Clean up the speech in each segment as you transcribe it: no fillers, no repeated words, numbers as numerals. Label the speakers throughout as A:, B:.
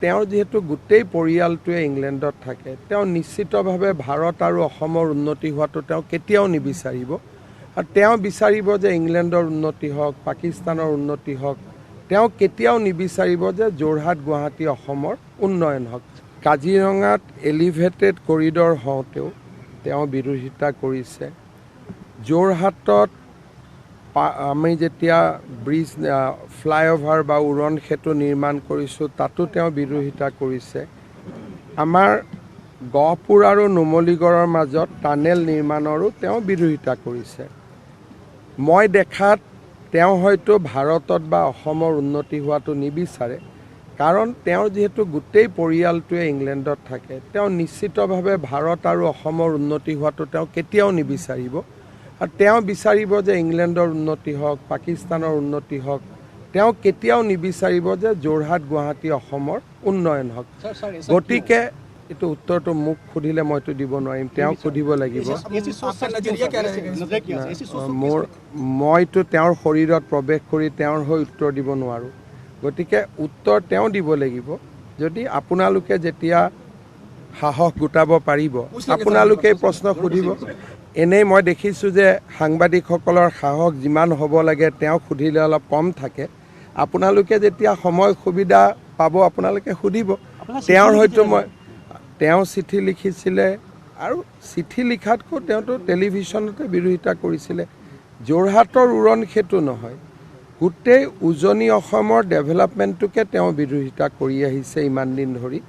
A: তেওঁৰ যেহেতু গোটেই পৰিয়ালটোৱে ইংলেণ্ডত থাকে, তেওঁ নিশ্চিতভাৱে ভাৰত আৰু অসমৰ উন্নতি হোৱাটো তেওঁ কেতিয়াও নিবিচাৰিব। আৰু তেওঁ বিচাৰিব যে ইংলেণ্ডৰ উন্নতি হওক, পাকিস্তানৰ উন্নতি হওক। তেওঁ কেতিয়াও নিবিচাৰিব যে যোৰহাট গুৱাহাটী অসমৰ উন্নয়ন হওক। কাজিৰঙাত এলিভেটেড কৰিডৰ হওঁতেও তেওঁ বিৰোধিতা কৰিছে। যোৰহাটত আমি যেতিয়া ব্ৰিজ ফ্লাইঅভাৰ বা উৰণ সেতু নিৰ্মাণ কৰিছোঁ, তাতো তেওঁ বিৰোধিতা কৰিছে। আমাৰ গহপুৰ আৰু নুমলীগড়ৰ মাজত টানেল নিৰ্মাণৰো তেওঁ বিৰোধিতা কৰিছে। মই দেখাত তেওঁ হয়তো ভাৰতত বা অসমৰ উন্নতি হোৱাটো নিবিচাৰে, কাৰণ তেওঁৰ যিহেতু গোটেই পৰিয়ালটোৱে ইংলেণ্ডত থাকে, তেওঁ নিশ্চিতভাৱে ভাৰত আৰু অসমৰ উন্নতি হোৱাটো তেওঁ কেতিয়াও নিবিচাৰিব। আৰু তেওঁ বিচাৰিব যে ইংলেণ্ডৰ উন্নতি হওক, পাকিস্তানৰ উন্নতি হওক। তেওঁ কেতিয়াও নিবিচাৰিব যে যোৰহাট গুৱাহাটী অসমৰ উন্নয়ন হওক। গতিকে এইটো উত্তৰটো মোক সুধিলে মইতো দিব নোৱাৰিম, তেওঁক সুধিব লাগিব। মইতো তেওঁৰ শৰীৰত প্ৰৱেশ কৰি তেওঁৰ হৈ উত্তৰ দিব নোৱাৰোঁ। গতিকে উত্তৰ তেওঁ দিব লাগিব। যদি আপোনালোকে যেতিয়া সাহস গোটাব পাৰিব, আপোনালোকে প্ৰশ্ন সুধিব। এনেই মই দেখিছোঁ যে সাংবাদিকসকলৰ সাহস যিমান হ'ব লাগে তেওঁক সুধিলে অলপ কম থাকে। আপোনালোকে যেতিয়া সময় সুবিধা পাব আপোনালোকে সুধিব। তেওঁৰ হয়তো তেওঁ চিঠি লিখিছিলে, আৰু চিঠি লিখাতকৈ তেওঁতো টেলিভিশ্যনতে বিৰোধিতা কৰিছিলে। যোৰহাটৰ উৰণ সেতু নহয়, গোটেই উজনি অসমৰ ডেভেলপমেণ্টটোকে তেওঁ বিৰোধিতা কৰি আহিছে ইমান দিন ধৰি।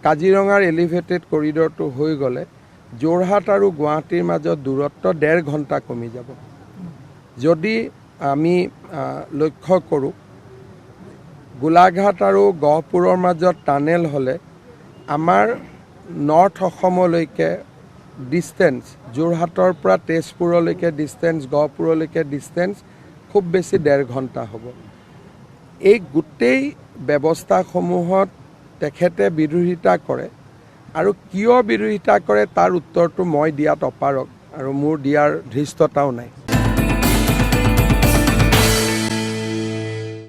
A: কাজিৰঙাৰ এলিভেটেড কৰিডৰটো হৈ গ'লে যোৰহাট আৰু গুৱাহাটীৰ মাজত দূৰত্ব 1.5 ঘণ্টা কমি যাব। যদি আমি লক্ষ্য কৰোঁ, গোলাঘাট আৰু গহপুৰৰ মাজত টানেল হ'লে আমাৰ নৰ্থ অসমলৈকে ডিষ্টেঞ্চ, যোৰহাটৰ পৰা তেজপুৰলৈকে ডিষ্টেঞ্চ, গহপুৰলৈকে ডিষ্টেঞ্চ খুব বেছি 1.5 ঘণ্টা হ'ব। এই গোটেই ব্যৱস্থাসমূহত তেখেতে বিৰোধিতা কৰে, আৰু কিয় বিৰোধিতা কৰে তাৰ উত্তৰটো মই দিয়াত অপাৰগ, আৰু মোৰ দিয়াৰ ধৃষ্টতাও নাই।